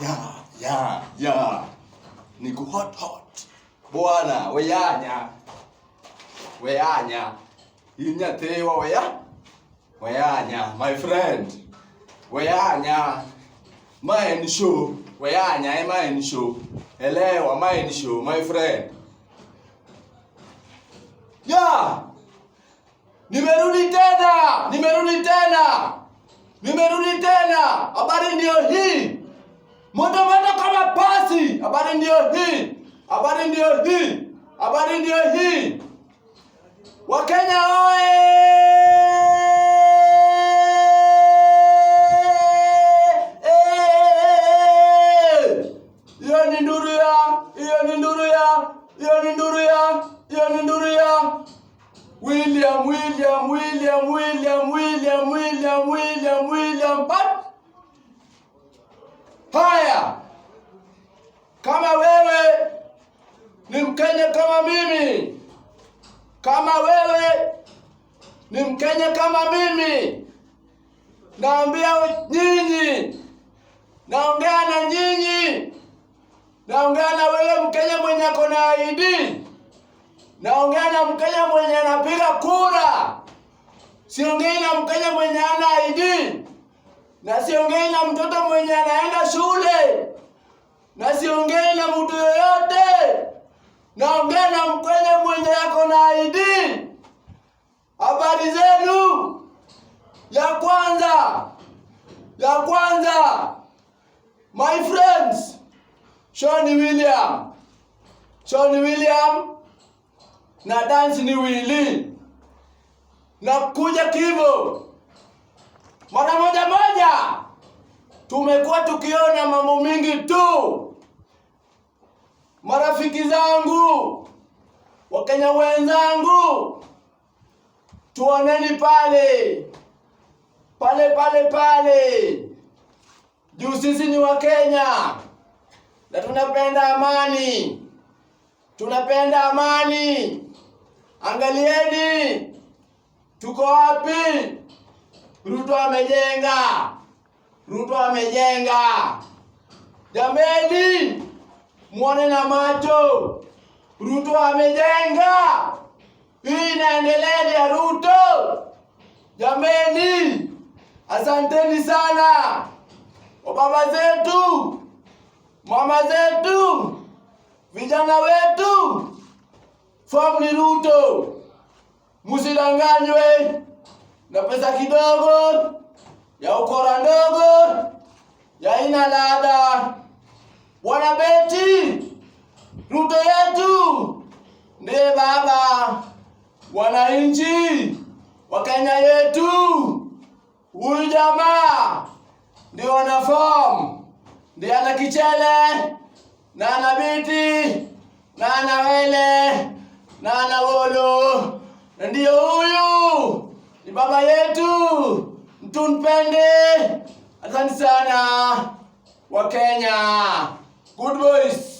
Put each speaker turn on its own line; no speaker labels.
Ya. Niko hot. Bwana, weyanya. Inya tewa weyanya, my friend. Weyanya. Mind show. Weyanya, mind show. Elewa, mind show, my friend. Ya! Nimerudi tena. Habari ndio hii. Moto kama pasi. Habari ndio hii. Wakenya oye! Hiyo ni nduru ya William. Haya. Kama wewe ni Mkenya kama mimi, naongea na nyinyi, naongea na wewe Mkenya mwenye ako na ID, naongea na Mkenya mwenye anapiga kura, siongei na Mkenya mwenye hana ID, na siongei na mtoto mwenye anaenda shule, na siongei na mtu yoyote, naongea na Mkenya mwenye ako na ID. Habari zenu? Ya kwanza, my friends, Sean William na dance ni Willy, na kuja Kibo. Mara moja tumekuwa tukiona mambo mingi tu. Marafiki zangu, Wakenya wenzangu, tuoneni pale. Juu sisi ni Wakenya na tunapenda amani. Angalieni tuko wapi? Ruto amejenga. Jameni, muone na macho. Ruto amejenga. Hii inaendelea ya Ruto. Jameni, asanteni sana. Baba zetu, mama zetu, vijana wetu, form ni Ruto. Musidanganywe na pesa kidogo, ya ukora ndogo, ya ina ladha. Wanabeti, Ruto yetu ndiye baba wananchi wa Kenya yetu. Huyu jamaa ndio ana form, ndio ana kichele, na ana biti, na ana wele, na ana wolo. Ndio huyu ni baba yetu, mtunpende. Asante sana Wakenya. Good boys.